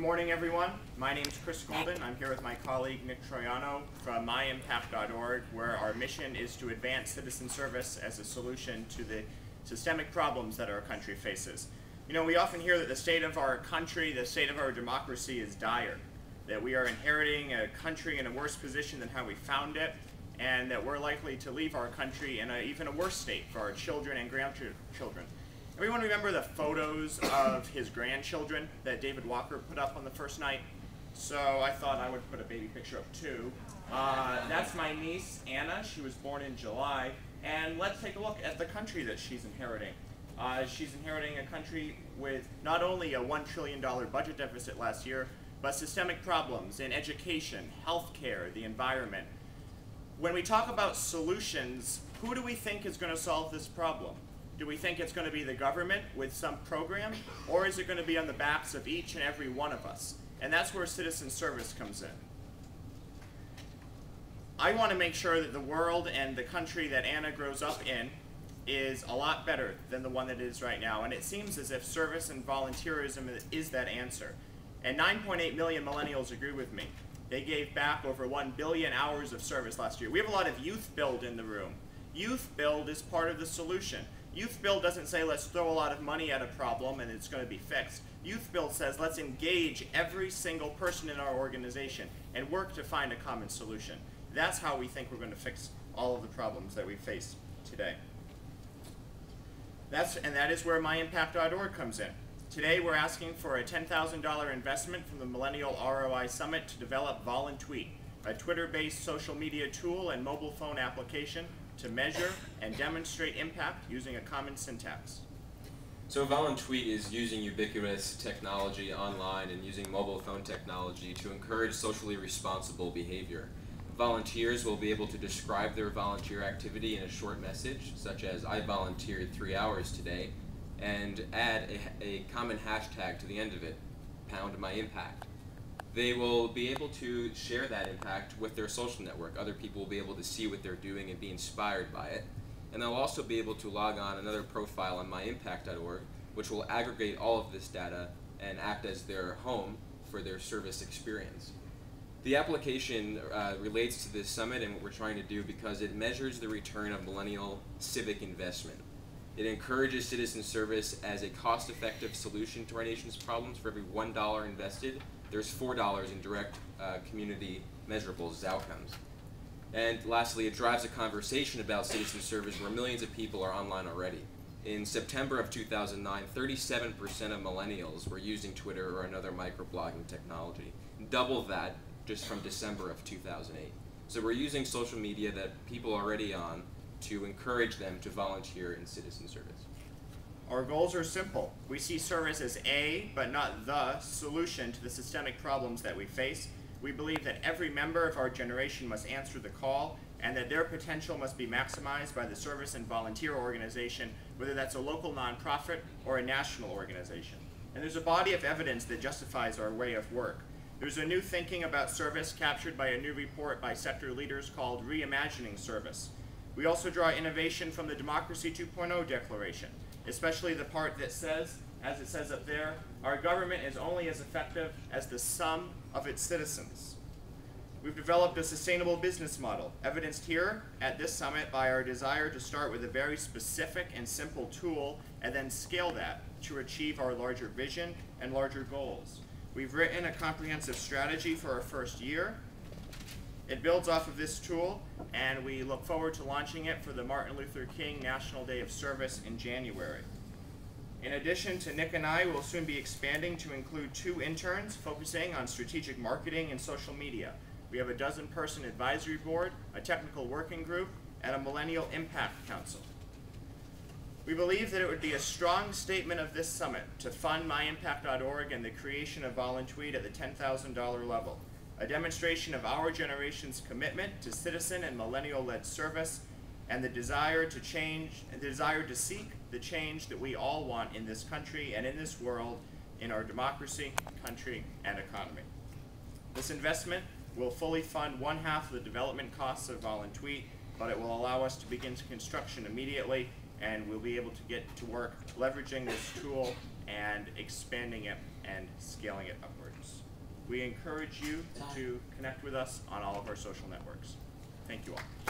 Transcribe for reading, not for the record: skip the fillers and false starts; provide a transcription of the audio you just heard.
morning, everyone. My name is Chris Golden. I'm here with my colleague Nick Troiano from myimpact.org, where our mission is to advance citizen service as a solution to the systemic problems that our country faces. You know, we often hear that the state of our country, the state of our democracy is dire, that we are inheriting a country in a worse position than how we found it, and that we're likely to leave our country in even a worse state for our children and grandchildren. Everyone remember the photos of his grandchildren that David Walker put up on the first night? So I thought I would put a baby picture up too. That's my niece, Anna. She was born in July. And let's take a look at the country that she's inheriting. She's inheriting a country with not only a $1 trillion budget deficit last year, but systemic problems in education, healthcare, the environment. When we talk about solutions, who do we think is going to solve this problem? Do we think it's going to be the government with some program, or is it going to be on the backs of each and every one of us? And that's where citizen service comes in. I want to make sure that the world and the country that Anna grows up in is a lot better than the one that it is right now. And it seems as if service and volunteerism is that answer. And 9.8 million millennials agree with me. They gave back over 1 billion hours of service last year. We have a lot of youth build in the room. Youth build is part of the solution. Youth Build doesn't say let's throw a lot of money at a problem and it's going to be fixed. Youth Build says let's engage every single person in our organization and work to find a common solution. That's how we think we're going to fix all of the problems that we face today. That is where myimpact.org comes in. Today we're asking for a $10,000 investment from the Millennial ROI Summit to develop VolunTweet, a Twitter-based social media tool and mobile phone application to measure and demonstrate impact using a common syntax. So VolunTweet is using ubiquitous technology online and using mobile phone technology to encourage socially responsible behavior. Volunteers will be able to describe their volunteer activity in a short message, such as "I volunteered 3 hours today," and add a common hashtag to the end of it, #myimpact. They will be able to share that impact with their social network. Other people will be able to see what they're doing and be inspired by it. And they'll also be able to log on another profile on myimpact.org, which will aggregate all of this data and act as their home for their service experience. The application relates to this summit and what we're trying to do because it measures the return of millennial civic investment. It encourages citizen service as a cost-effective solution to our nation's problems. For every $1 invested, there's $4 in direct community measurables as outcomes. And lastly, it drives a conversation about citizen service where millions of people are online already. In September of 2009, 37% of millennials were using Twitter or another microblogging technology. Double that just from December of 2008. So we're using social media that people are already on to encourage them to volunteer in citizen service. Our goals are simple. We see service as a, but not the, solution to the systemic problems that we face. We believe that every member of our generation must answer the call and that their potential must be maximized by the service and volunteer organization, whether that's a local nonprofit or a national organization. And there's a body of evidence that justifies our way of work. There's a new thinking about service captured by a new report by sector leaders called Reimagining Service. We also draw innovation from the Democracy 2.0 Declaration, especially the part that says, as it says up there, our government is only as effective as the sum of its citizens. We've developed a sustainable business model, evidenced here at this summit by our desire to start with a very specific and simple tool and then scale that to achieve our larger vision and larger goals. We've written a comprehensive strategy for our first year. It builds off of this tool, and we look forward to launching it for the Martin Luther King National Day of Service in January. In addition to Nick and I, we'll soon be expanding to include 2 interns focusing on strategic marketing and social media. We have a 12-person advisory board, a technical working group, and a Millennial Impact Council. We believe that it would be a strong statement of this summit to fund myimpact.org and the creation of VolunTweet at the $10,000 level, a demonstration of our generation's commitment to citizen and millennial-led service, and the desire to seek the change that we all want in this country and in this world, in our democracy, country, and economy. This investment will fully fund 1/2 of the development costs of VolunTweet, but it will allow us to begin construction immediately, and we'll be able to get to work leveraging this tool and expanding it and scaling it upwards. We encourage you to connect with us on all of our social networks. Thank you all.